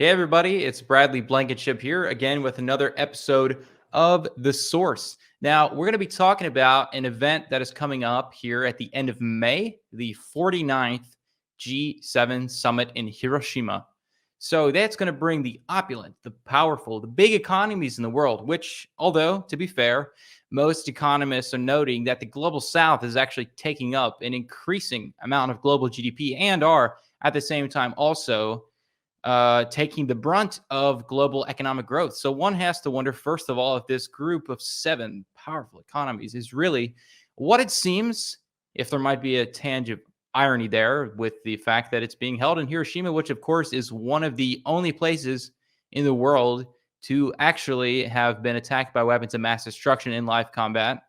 Hey, everybody, it's Bradley Blankenship here again with another episode of The Source. Now, we're going to be talking about an event that is coming up here at the end of May, the 49th G7 Summit in Hiroshima. So that's going to bring the opulent, the powerful, the big economies in the world, which, although, to be fair, most economists are noting that the global south is actually taking up an increasing amount of global GDP and are at the same time also taking the brunt of global economic growth. So one has to wonder, first of all, if this group of 7 powerful economies is really what it seems, if there might be a tangent irony there with the fact that it's being held in Hiroshima, which of course is one of the only places in the world to actually have been attacked by weapons of mass destruction in live combat.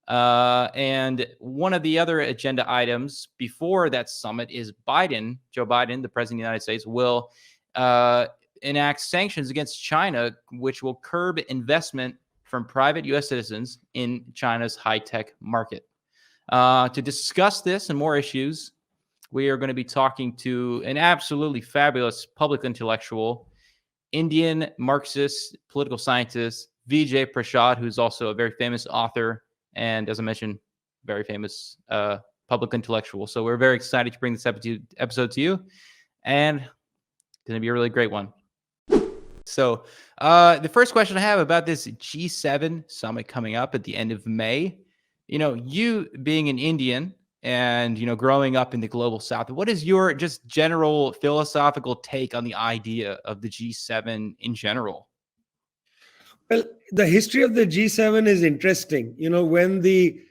And one of the other agenda items before that summit is Joe Biden, the president of the United States, will enact sanctions against China, which will curb investment from private U.S. citizens in China's high-tech market. To discuss this and more issues, we are going to be talking to an absolutely fabulous public intellectual, Indian Marxist political scientist, Vijay Prashad, who's also a very famous author and, as I mentioned, very famous public intellectual. So we're very excited to bring this episode to you, and it's going to be a really great one. So the first question I have about this G7 summit coming up at the end of May, you being an Indian and, growing up in the global south, what is your just general philosophical take on the idea of the G7 in general? Well, the history of the G7 is interesting. When the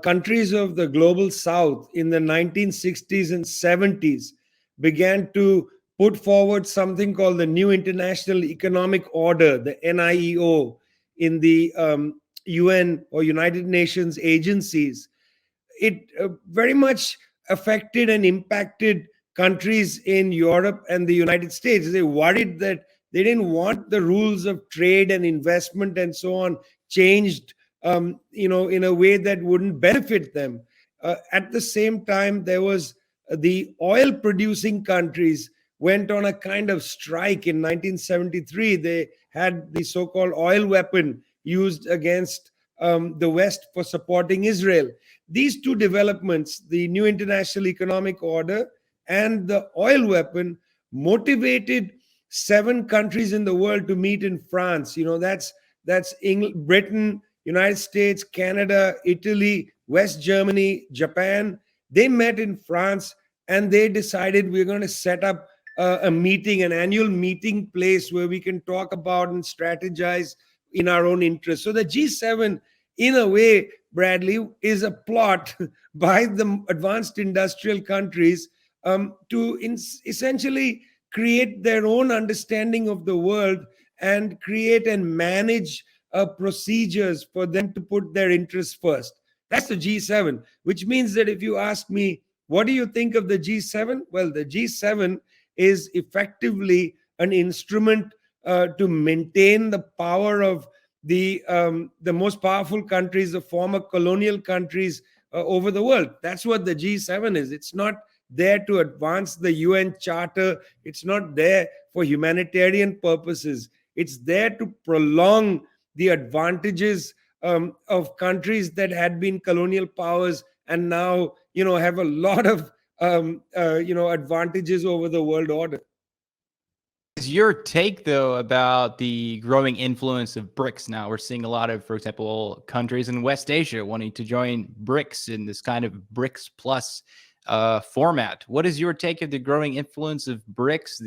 countries of the global south in the 1960s and 70s began to put forward something called the New International Economic Order, the NIEO, in the UN or United Nations agencies, it very much affected and impacted countries in Europe and the United States. They worried that they didn't want the rules of trade and investment and so on changed, in a way that wouldn't benefit them. At the same time, there was the oil-producing countries went on a kind of strike in 1973. They had the so-called oil weapon used against the West for supporting Israel. These two developments, the New International Economic Order and the oil weapon, motivated 7 countries in the world to meet in France. That's England, Britain, United States, Canada, Italy, West Germany, Japan. They met in France and they decided we're going to set up a meeting, an annual meeting place where we can talk about and strategize in our own interest. So the G7, in a way, Bradley, is a plot by the advanced industrial countries to essentially create their own understanding of the world and create and manage procedures for them to put their interests first. That's the G7, which means that if you ask me, what do you think of the G7? Well, the G7 is effectively an instrument to maintain the power of the most powerful countries, the former colonial countries over the world. That's what the G7 is. It's not there to advance the UN Charter. It's not there for humanitarian purposes. It's there to prolong the advantages of countries that had been colonial powers and now, have a lot of advantages over the world order. Is your take, though, about the growing influence of BRICS now? We're seeing a lot of, for example, countries in West Asia wanting to join BRICS in this kind of BRICS plus format. What is your take of the growing influence of BRICS?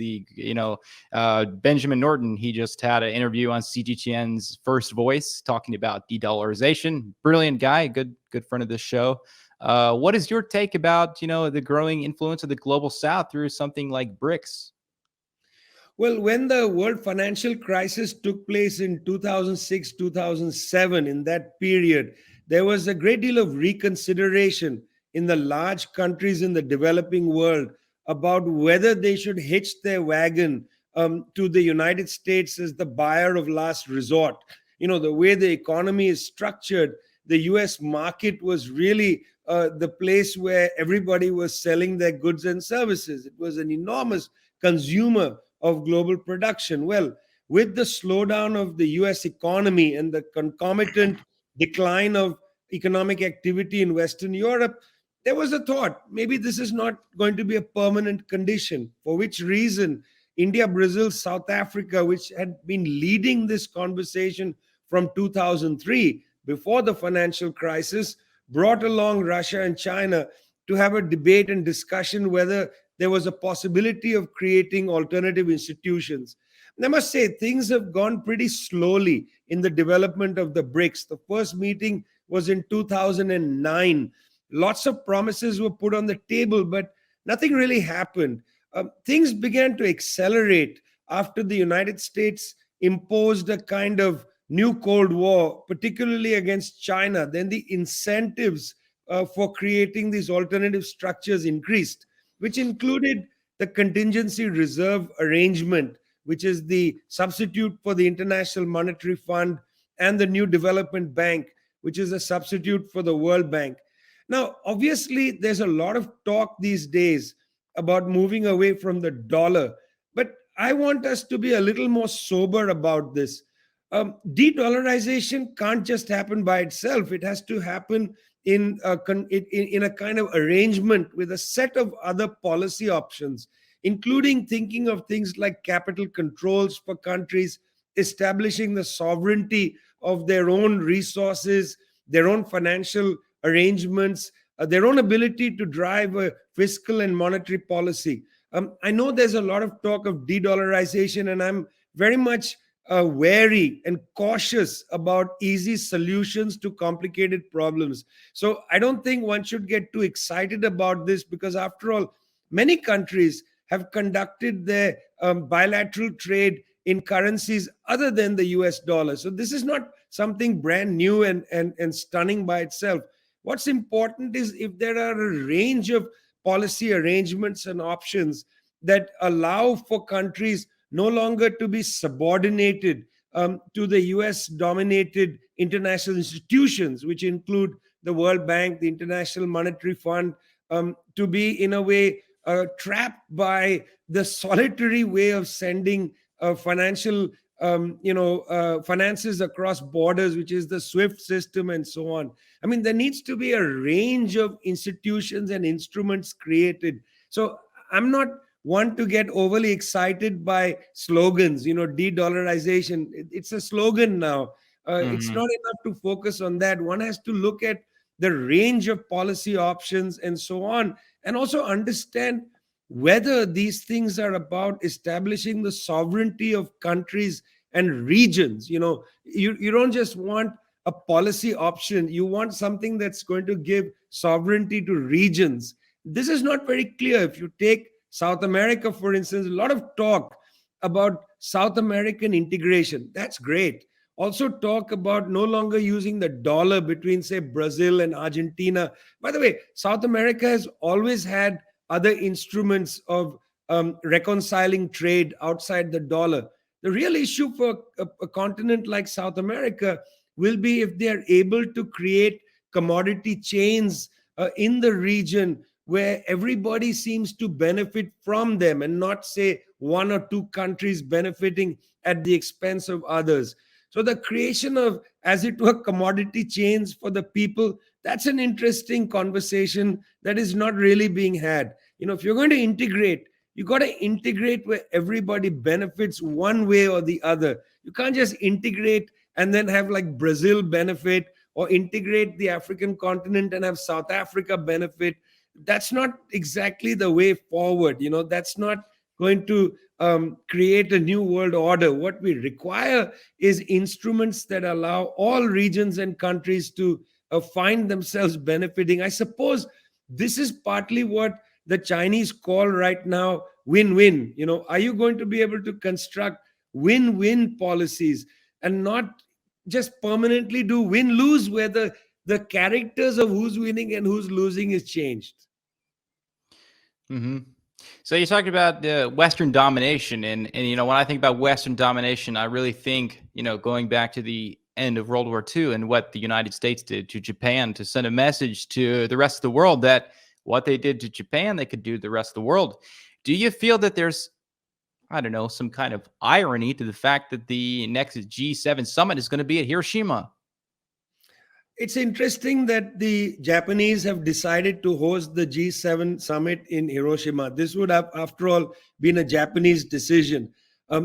Benjamin Norton, he just had an interview on CGTN's First Voice talking about de-dollarization. Brilliant guy, good friend of this show. What is your take about, the growing influence of the global south through something like BRICS? Well, when the world financial crisis took place in 2006, 2007, in that period, there was a great deal of reconsideration in the large countries in the developing world about whether they should hitch their wagon to the United States as the buyer of last resort. The way the economy is structured, the US market was really the place where everybody was selling their goods and services. It was an enormous consumer of global production. Well, with the slowdown of the US economy and the concomitant decline of economic activity in Western Europe, there was a thought maybe this is not going to be a permanent condition. For which reason, India, Brazil, South Africa, which had been leading this conversation from 2003, before the financial crisis, brought along Russia and China to have a debate and discussion whether there was a possibility of creating alternative institutions. And I must say, things have gone pretty slowly in the development of the BRICS. The first meeting was in 2009. Lots of promises were put on the table, but nothing really happened. Things began to accelerate after the United States imposed a kind of new Cold War, particularly against China. Then the incentives for creating these alternative structures increased, which included the contingency reserve arrangement, which is the substitute for the International Monetary Fund, and the new development bank, which is a substitute for the World Bank. Now, obviously, there's a lot of talk these days about moving away from the dollar, but I want us to be a little more sober about this. De-dollarization can't just happen by itself. It has to happen in a kind of arrangement with a set of other policy options, including thinking of things like capital controls for countries, establishing the sovereignty of their own resources, their own financial arrangements, their own ability to drive a fiscal and monetary policy. I know there's a lot of talk of de-dollarization, and I'm very much wary and cautious about easy solutions to complicated problems. So I don't think one should get too excited about this, because after all, many countries have conducted their bilateral trade in currencies other than the US dollar. So this is not something brand new and stunning by itself. What's important is if there are a range of policy arrangements and options that allow for countries no longer to be subordinated to the US dominated international institutions, which include the World Bank, the International Monetary Fund, to be in a way trapped by the solitary way of sending financial finances across borders, which is the SWIFT system and so on. I mean, there needs to be a range of institutions and instruments created. So I'm not one to get overly excited by slogans, de-dollarization. It's a slogan now. It's not enough to focus on that. One has to look at the range of policy options and so on, and also understand whether these things are about establishing the sovereignty of countries and regions. You don't just want a policy option. You want something that's going to give sovereignty to regions. This is not very clear. If you take South America, for instance, a lot of talk about South American integration. That's great. Also talk about no longer using the dollar between, say, Brazil and Argentina. By the way, South America has always had other instruments of reconciling trade outside the dollar. The real issue for a continent like South America will be if they are able to create commodity chains in the region where everybody seems to benefit from them, and not, say, one or two countries benefiting at the expense of others. So the creation of, as it were, commodity chains for the people, that's an interesting conversation that is not really being had. If you're going to integrate, you got to integrate where everybody benefits one way or the other. You can't just integrate and then have like Brazil benefit, or integrate the African continent and have South Africa benefit. That's not exactly the way forward. That's not going to create a new world order. What we require is instruments that allow all regions and countries to find themselves benefiting. I suppose this is partly what the Chinese call right now win-win. Are you going to be able to construct win-win policies and not just permanently do win-lose, where the characters of who's winning and who's losing is changed? So you talked about the Western domination, and when I think about Western domination, I really think going back to the end of World War II and what the United States did to Japan to send a message to the rest of the world that what they did to Japan, they could do to the rest of the world. Do you feel that there's I don't know, some kind of irony to the fact that the next G7 summit is going to be at Hiroshima. It's interesting that the Japanese have decided to host the G7 summit in Hiroshima. This would have, after all, been a Japanese decision.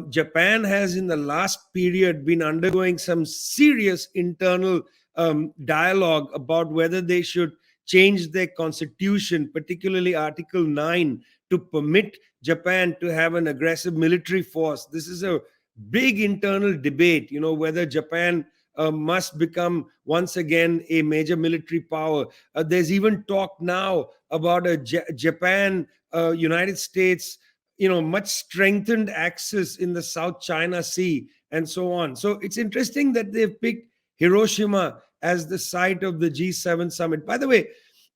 Japan has, in the last period, been undergoing some serious internal dialogue about whether they should change their constitution, particularly Article 9, to permit Japan to have an aggressive military force. This is a big internal debate, whether Japan must become once again a major military power. There's even talk now about a Japan, United States, much strengthened axis in the South China Sea and so on. So it's interesting that they've picked Hiroshima as the site of the G7 summit. By the way,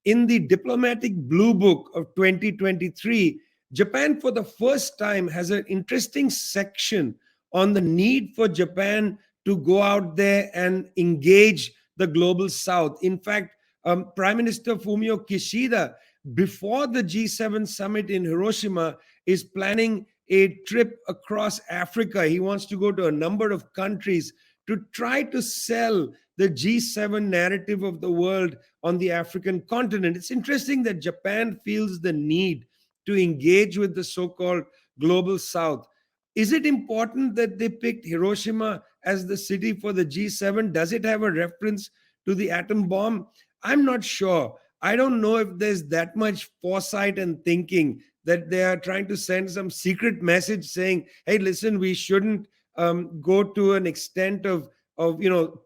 in the diplomatic blue book of 2023, Japan for the first time has an interesting section on the need for Japan to go out there and engage the global south. In fact, Prime Minister Fumio Kishida, before the G7 summit in Hiroshima, is planning a trip across Africa. He wants to go to a number of countries to try to sell the G7 narrative of the world on the African continent. It's interesting that Japan feels the need to engage with the so-called global south. Is it important that they picked Hiroshima as the city for the G7? Does it have a reference to the atom bomb? I'm not sure. I don't know if there's that much foresight and thinking that they are trying to send some secret message saying, hey, listen, we shouldn't go to an extent of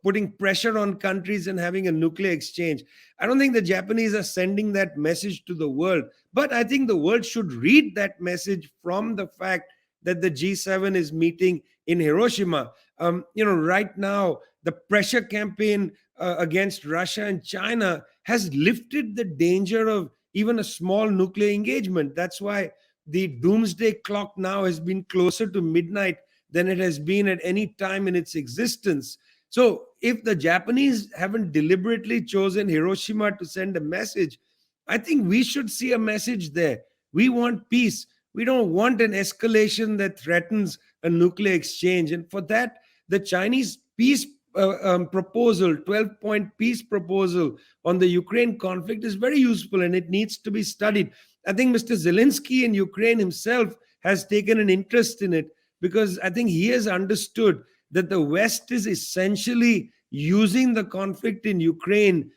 putting pressure on countries and having a nuclear exchange. I don't think the Japanese are sending that message to the world, but I think the world should read that message from the fact that the G7 is meeting in Hiroshima. Right now, the pressure campaign against Russia and China has lifted the danger of even a small nuclear engagement. That's why the doomsday clock now has been closer to midnight than it has been at any time in its existence. So if the Japanese haven't deliberately chosen Hiroshima to send a message, I think we should see a message there. We want peace. We don't want an escalation that threatens a nuclear exchange. And for that, the Chinese peace proposal, 12-point peace proposal on the Ukraine conflict is very useful and it needs to be studied. I think Mr. Zelensky in Ukraine himself has taken an interest in it because I think he has understood that the West is essentially using the conflict in Ukraine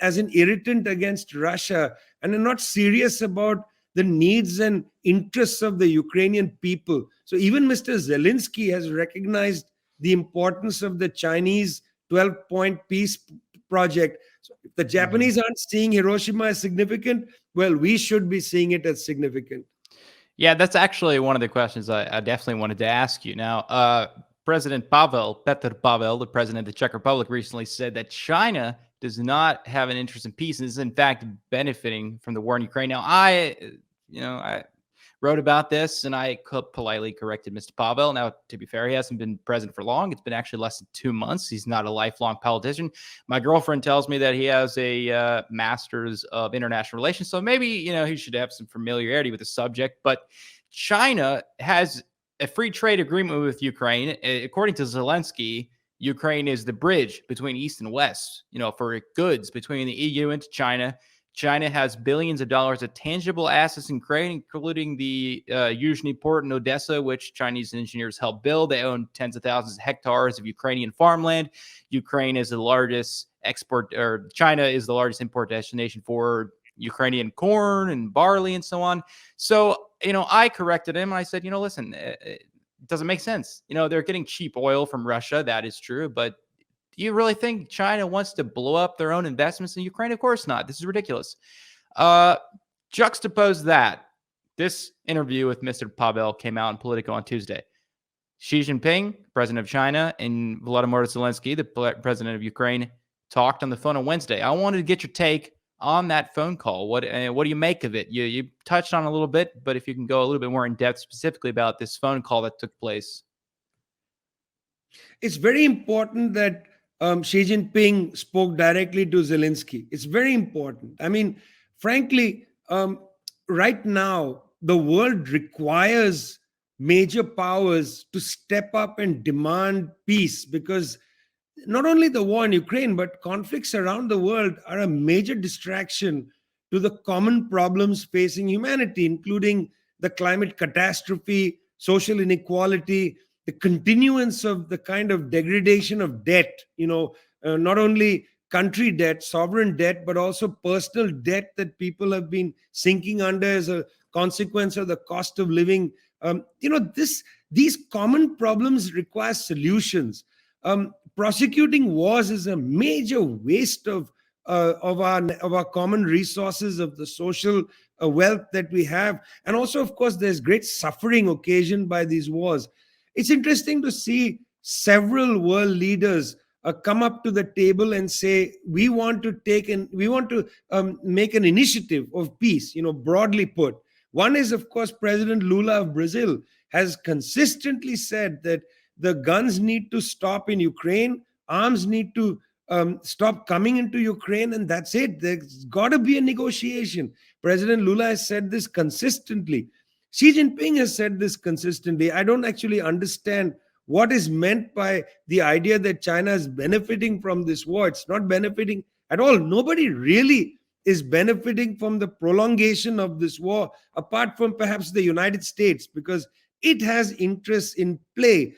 as an irritant against Russia and are not serious about the needs and interests of the Ukrainian people. So even Mr. Zelensky has recognized the importance of the Chinese 12-point peace project. So if the Japanese aren't seeing Hiroshima as significant, well, we should be seeing it as significant. Yeah, that's actually one of the questions I definitely wanted to ask you. Now, President Petr Pavel, the president of the Czech Republic, recently said that China does not have an interest in peace and is in fact benefiting from the war in Ukraine. Now, I wrote about this and I politely corrected Mr. Pavel. Now, to be fair, he hasn't been president for long. It's been actually less than 2 months. He's not a lifelong politician. My girlfriend tells me that he has a master's of international relations. So maybe, he should have some familiarity with the subject. But China has a free trade agreement with Ukraine. According to Zelensky, Ukraine is the bridge between East and West, for goods between the EU and China. China has billions of dollars of tangible assets in Ukraine, including the Yuzhny port in Odessa, which Chinese engineers helped build. They own tens of thousands of hectares of Ukrainian farmland. Ukraine is the largest China is the largest import destination for Ukrainian corn and barley and so on. So, I corrected him and I said, listen, it doesn't make sense. They're getting cheap oil from Russia. That is true. But do you really think China wants to blow up their own investments in Ukraine? Of course not. This is ridiculous. Juxtapose that. This interview with Mr. Pavel came out in Politico on Tuesday. Xi Jinping, president of China, and Volodymyr Zelensky, the president of Ukraine, talked on the phone on Wednesday. I wanted to get your take on that phone call. What do you make of it? You touched on it a little bit, but if you can go a little bit more in depth specifically about this phone call that took place. It's very important that Xi Jinping spoke directly to Zelensky. It's very important. I mean, frankly, right now, the world requires major powers to step up and demand peace, because not only the war in Ukraine, but conflicts around the world are a major distraction to the common problems facing humanity, including the climate catastrophe, social inequality, the continuance of the kind of degradation of debt, not only country debt, sovereign debt, but also personal debt that people have been sinking under as a consequence of the cost of living. These common problems require solutions. Prosecuting wars is a major waste of our common resources, of the social wealth that we have, and also, of course, there's great suffering occasioned by these wars. It's interesting to see several world leaders come up to the table and say we want to make an initiative of peace. Broadly put, one is, of course, President Lula of Brazil has consistently said that the guns need to stop in Ukraine, arms need to stop coming into Ukraine, and that's it. There's got to be a negotiation. President Lula has said this consistently. Xi Jinping has said this consistently. I don't actually understand what is meant by the idea that China is benefiting from this war. It's not benefiting at all. Nobody really is benefiting from the prolongation of this war, apart from perhaps the United States, because it has interests in play.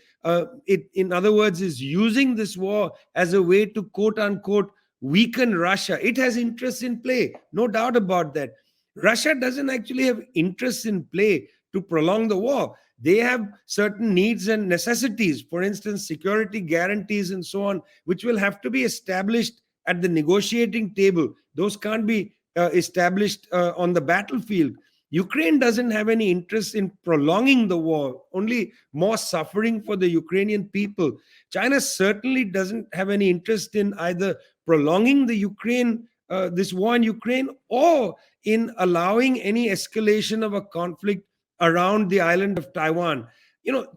It, in other words, is using this war as a way to quote unquote weaken Russia. It has interests in play, no doubt about that. Russia doesn't actually have interests in play to prolong the war. They have certain needs and necessities, for instance, security guarantees and so on, which will have to be established at the negotiating table. Those can't be established on the battlefield. Ukraine doesn't have any interest in prolonging the war, only more suffering for the Ukrainian people. China certainly doesn't have any interest in either prolonging this war in Ukraine, or in allowing any escalation of a conflict around the island of Taiwan.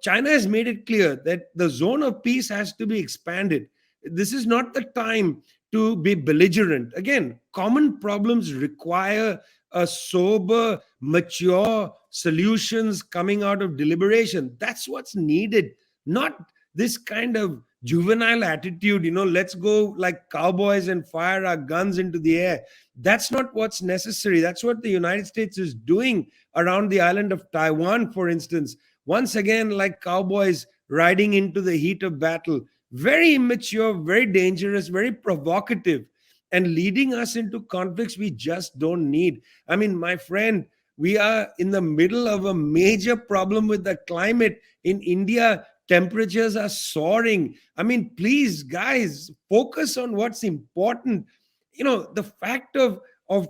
China has made it clear that the zone of peace has to be expanded. This is not the time to be belligerent. Again, common problems require a sober, mature solutions coming out of deliberation. That's what's needed, not this kind of juvenile attitude, let's go like cowboys and fire our guns into the air. That's not what's necessary. That's what the United States is doing around the island of Taiwan, for instance. Once again, like cowboys riding into the heat of battle. Very immature, very dangerous, very provocative, and leading us into conflicts we just don't need. I mean, my friend, we are in the middle of a major problem with the climate. In India, temperatures are soaring. I mean, please, guys, focus on what's important. The fact of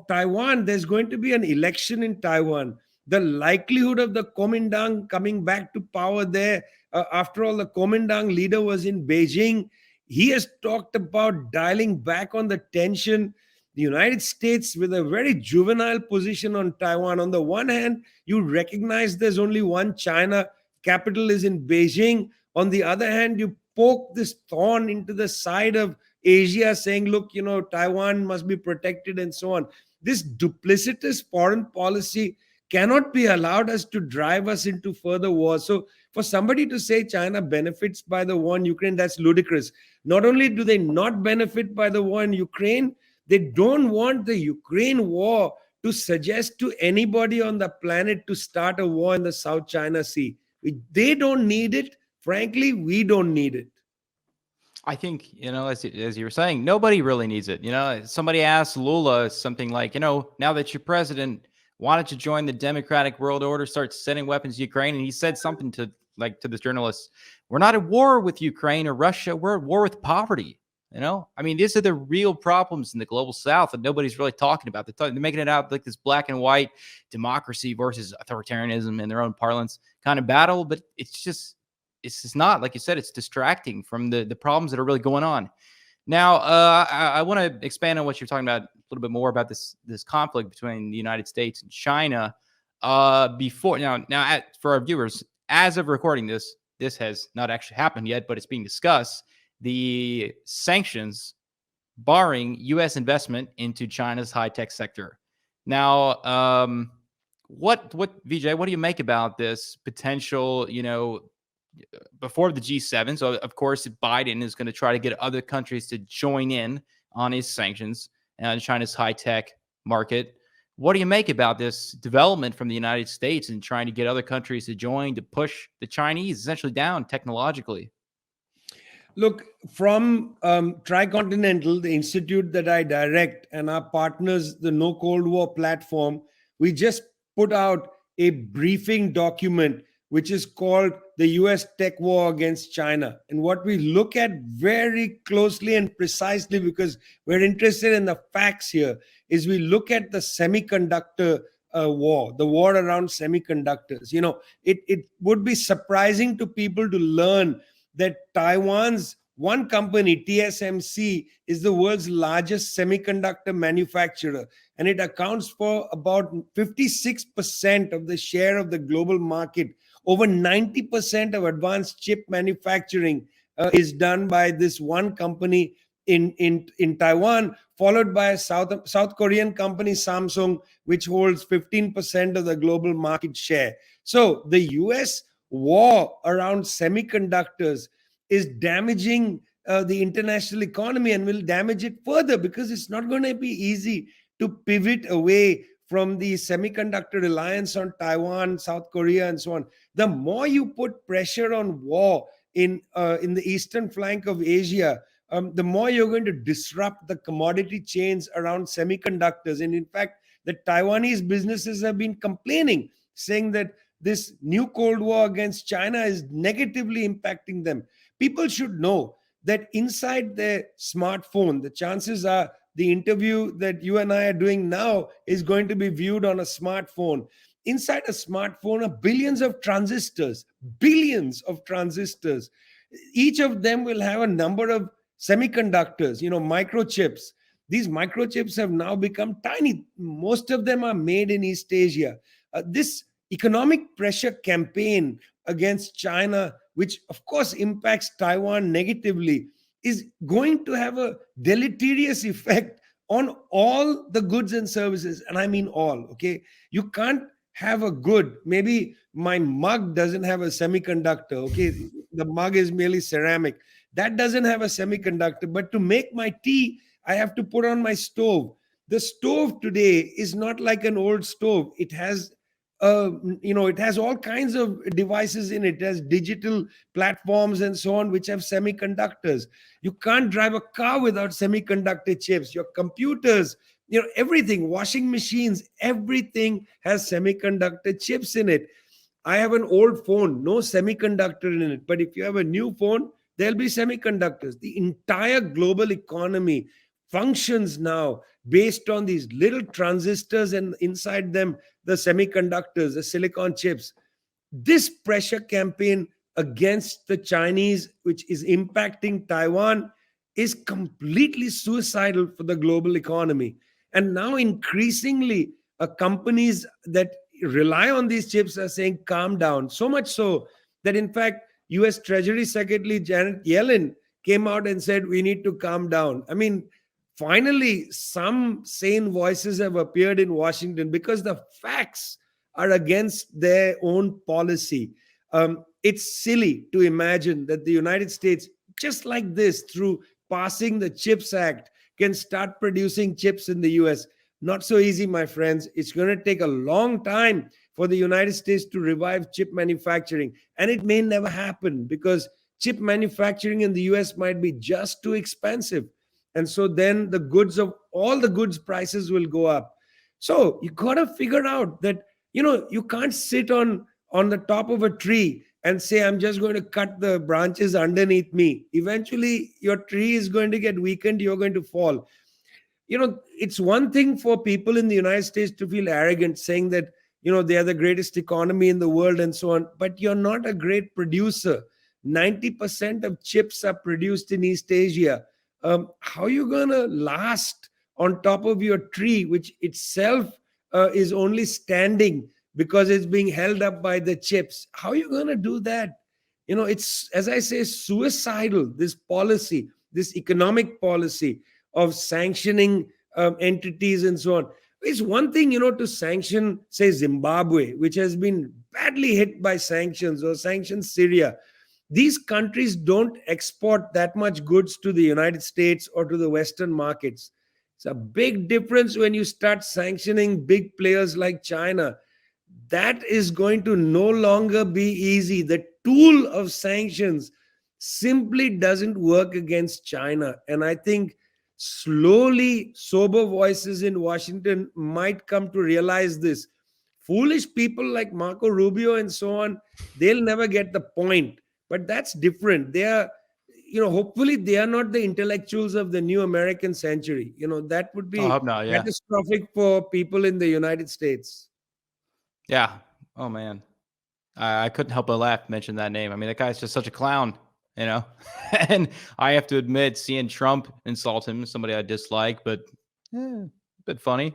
Taiwan, there's going to be an election in Taiwan. The likelihood of the Kuomintang coming back to power there, after all, the Kuomintang leader was in Beijing. He has talked about dialing back on the tension. The United States, with a very juvenile position on Taiwan, on the one hand, you recognize there's only one China, capital is in Beijing. On the other hand, you poke this thorn into the side of Asia, saying, look, Taiwan must be protected and so on. This duplicitous foreign policy cannot be allowed us to drive us into further wars. So for somebody to say China benefits by the war in Ukraine, that's ludicrous. Not only do they not benefit by the war in Ukraine, they don't want the Ukraine war to suggest to anybody on the planet to start a war in the South China Sea. They don't need it. Frankly, we don't need it. I think, as you were saying, nobody really needs it. Somebody asked Lula something like, now that you're president, why don't you join the democratic world order, start sending weapons to Ukraine? And he said something to this journalist, we're not at war with Ukraine or Russia. We're at war with poverty. I mean, these are the real problems in the global South that nobody's really talking about. They're making it out like this black and white democracy versus authoritarianism in their own parlance kind of battle. But it's just not, like you said, it's distracting from the problems that are really going on. Now, I want to expand on what you're talking about a little bit more about this conflict between the United States and China. For our viewers, as of recording this has not actually happened yet, but it's being discussed. The sanctions barring U.S. investment into China's high-tech sector. Now, What Vijay, what do you make about this potential, before the G7? So of course Biden is going to try to get other countries to join in on his sanctions and China's high-tech market. What do you make about this development from the United States and trying to get other countries to join to push the Chinese essentially down technologically? Look, from Tricontinental, the institute that I direct, and our partners, the No Cold War platform, we just put out a briefing document which is called the US Tech War Against China. And what we look at very closely and precisely, because we're interested in the facts here, is we look at the semiconductor war, the war around semiconductors. It would be surprising to people to learn that Taiwan's one company, TSMC, is the world's largest semiconductor manufacturer, and it accounts for about 56% of the share of the global market. Over 90% of advanced chip manufacturing is done by this one company in Taiwan, followed by a South Korean company, Samsung, which holds 15% of the global market share. So the US war around semiconductors is damaging the international economy and will damage it further, because it's not going to be easy to pivot away from the semiconductor reliance on Taiwan, South Korea, and so on. The more you put pressure on war in the eastern flank of Asia, the more you're going to disrupt the commodity chains around semiconductors. And in fact, the Taiwanese businesses have been complaining, saying that this new Cold War against China is negatively impacting them. People should know that inside their smartphone, the chances are the interview that you and I are doing now is going to be viewed on a smartphone. Inside a smartphone are billions of transistors, billions of transistors. Each of them will have a number of semiconductors, microchips. These microchips have now become tiny. Most of them are made in East Asia. This economic pressure campaign against China, which of course impacts Taiwan negatively, is going to have a deleterious effect on all the goods and services. And I mean all, okay? You can't have a good, maybe my mug doesn't have a semiconductor, okay? The mug is merely ceramic. That doesn't have a semiconductor. But to make my tea, I have to put on my stove. The stove today is not like an old stove. It has it has all kinds of devices in it. It has digital platforms and so on, which have semiconductors. You can't drive a car without semiconductor chips. Your computers, everything, washing machines, everything has semiconductor chips in it. I have an old phone, no semiconductor in it. But if you have a new phone, there'll be semiconductors. The entire global economy functions now based on these little transistors, and inside them, the semiconductors, the silicon chips. This pressure campaign against the Chinese, which is impacting Taiwan, is completely suicidal for the global economy. And now increasingly, companies that rely on these chips are saying, calm down. So much so that, in fact, US Treasury Secretary Janet Yellen came out and said, we need to calm down. I mean, finally, some sane voices have appeared in Washington, because the facts are against their own policy. It's silly to imagine that the United States, just like this, through passing the CHIPS Act, can start producing chips in the US. Not so easy, my friends. It's going to take a long time for the United States to revive chip manufacturing. And it may never happen, because chip manufacturing in the US might be just too expensive. And so then all the goods prices will go up. So you got to figure out that, you can't sit on the top of a tree and say, I'm just going to cut the branches underneath me. Eventually, your tree is going to get weakened. You're going to fall. It's one thing for people in the United States to feel arrogant, saying that, they are the greatest economy in the world and so on. But you're not a great producer. 90% of chips are produced in East Asia. How are you going to last on top of your tree, which itself is only standing because it's being held up by the chips? How are you going to do that? It's, as I say, suicidal, this policy, this economic policy of sanctioning entities and so on. It's one thing, to sanction, say, Zimbabwe, which has been badly hit by sanctions, or sanction Syria. These countries don't export that much goods to the United States or to the Western markets. It's a big difference when you start sanctioning big players like China. That is going to no longer be easy. The tool of sanctions simply doesn't work against China. And I think slowly sober voices in Washington might come to realize this. Foolish people like Marco Rubio and so on, they'll never get the point. But that's different. They are, hopefully they are not the intellectuals of the new American century. That would I be hope not. Yeah. catastrophic for people in the United States. Yeah. Oh man. I couldn't help but laugh mention that name. I mean, that guy's just such a clown, you know. And I have to admit, seeing Trump insult him, somebody I dislike, but a bit funny.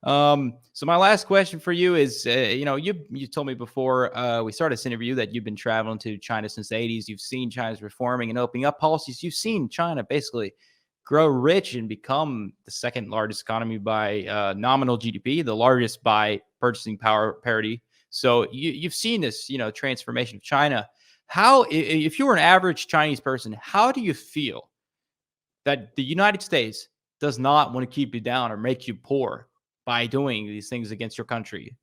So my last question for you is, you told me before we started this interview that you've been traveling to China since the 80s. You've seen China's reforming and opening up policies. You've seen China basically grow rich and become the second largest economy by nominal GDP, the largest by purchasing power parity. So you've seen this, transformation of China. How, if you were an average Chinese person, how do you feel that the United States does not want to keep you down or make you poor by doing these things against your country?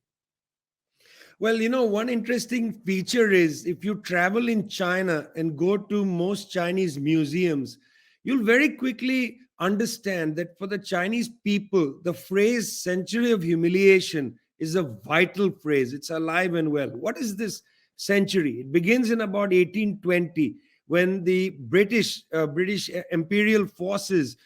Well, one interesting feature is if you travel in China and go to most Chinese museums, you'll very quickly understand that for the Chinese people, the phrase century of humiliation is a vital phrase. It's alive and well. What is this century? It begins in about 1820 when the British imperial forces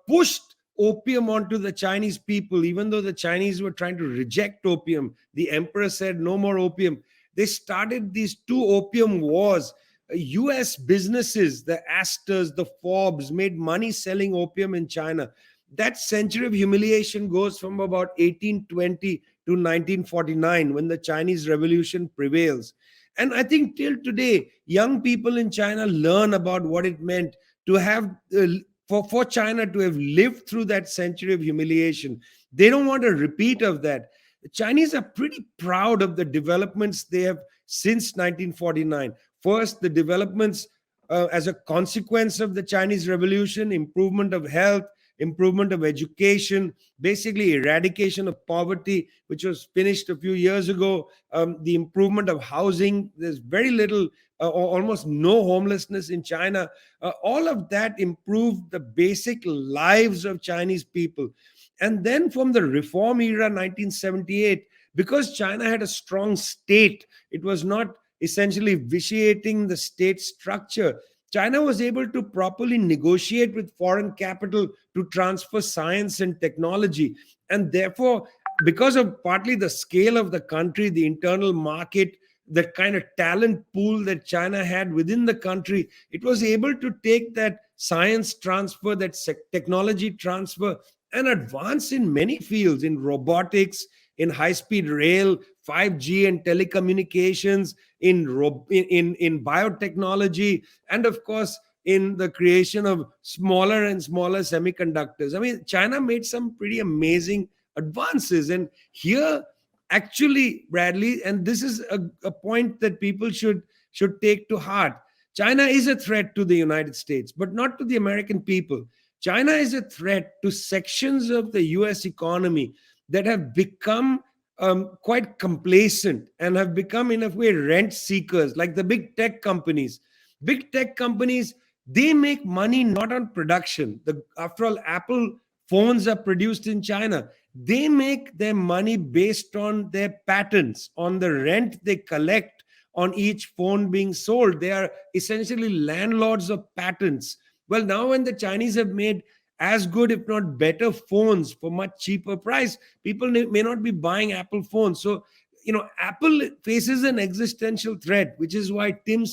pushed opium onto the Chinese people. Even though the Chinese were trying to reject opium, the emperor said no more opium. They started these two opium wars. US businesses, the Astors, the Forbes, made money selling opium in China. That century of humiliation goes from about 1820 to 1949, when the Chinese Revolution prevails. And I think till today, young people in China learn about what it meant to have for China to have lived through that century of humiliation. They don't want a repeat of that. The Chinese are pretty proud of the developments they have since 1949. First, the developments as a consequence of the Chinese Revolution, improvement of health, improvement of education, basically eradication of poverty, which was finished a few years ago, the improvement of housing. There's very little or almost no homelessness in China. All of that improved the basic lives of Chinese people. And then from the reform era, 1978, because China had a strong state, it was not essentially vitiating the state structure. China was able to properly negotiate with foreign capital to transfer science and technology. And therefore, because of partly the scale of the country, the internal market, the kind of talent pool that China had within the country, it was able to take that science transfer, that technology transfer, and advance in many fields, in robotics, in high-speed rail, 5G and telecommunications, in biotechnology, and of course, in the creation of smaller and smaller semiconductors. I mean, China made some pretty amazing advances. And here, actually, Bradley, and this is a point that people should take to heart. China is a threat to the United States, but not to the American people. China is a threat to sections of the US economy that have become quite complacent and have become, in a way, rent seekers, like the big tech companies. Big tech companies, they make money not on production. After all, Apple phones are produced in China. They make their money based on their patents, on the rent they collect on each phone being sold. They are essentially landlords of patents. Well, now when the Chinese have made as good, if not better, phones for much cheaper price, people may not be buying Apple phones. So, Apple faces an existential threat, which is why Tim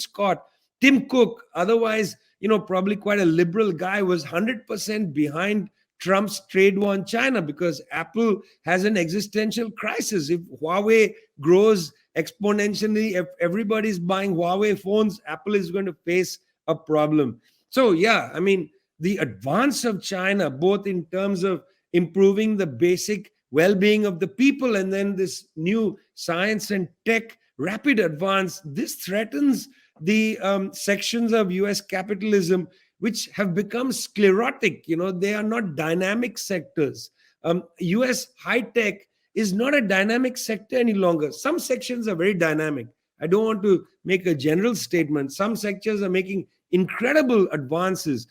Cook, otherwise, probably quite a liberal guy, was 100% behind Trump's trade war on China, because Apple has an existential crisis. If Huawei grows exponentially, if everybody's buying Huawei phones, Apple is going to face a problem. So, yeah, I mean, the advance of China, both in terms of improving the basic well-being of the people, and then this new science and tech rapid advance, this threatens the sections of US capitalism which have become sclerotic. They are not dynamic sectors. US high tech is not a dynamic sector any longer. Some sections are very dynamic. I don't want to make a general statement. Some sectors are making incredible advances.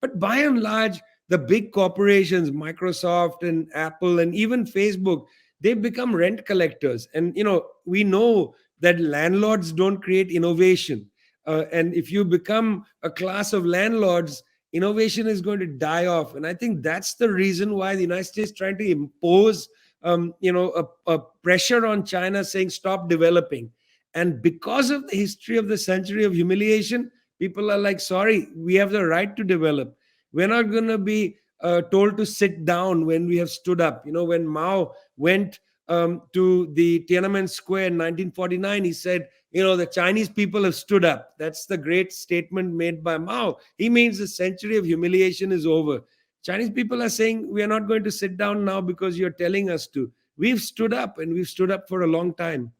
But by and large, the big corporations, Microsoft and Apple and even Facebook, they've become rent collectors. And, we know that landlords don't create innovation. And if you become a class of landlords, innovation is going to die off. And I think that's the reason why the United States is trying to impose, a pressure on China saying, stop developing. And because of the history of the century of humiliation, people are like, sorry, we have the right to develop. We're not going to be told to sit down when we have stood up. When Mao went to the Tiananmen Square in 1949, he said, the Chinese people have stood up. That's the great statement made by Mao. He means the century of humiliation is over. Chinese people are saying, we are not going to sit down now because you're telling us to. We've stood up, and we've stood up for a long time.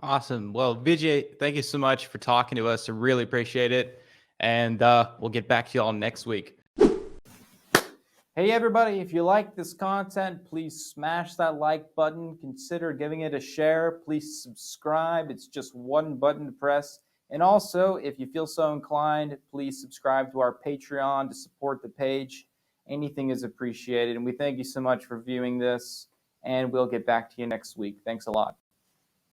Awesome. Well, Vijay, thank you so much for talking to us. I really appreciate it. And we'll get back to you all next week. Hey, everybody, if you like this content, please smash that like button. Consider giving it a share. Please subscribe. It's just one button to press. And also, if you feel so inclined, please subscribe to our Patreon to support the page. Anything is appreciated. And we thank you so much for viewing this. And we'll get back to you next week. Thanks a lot.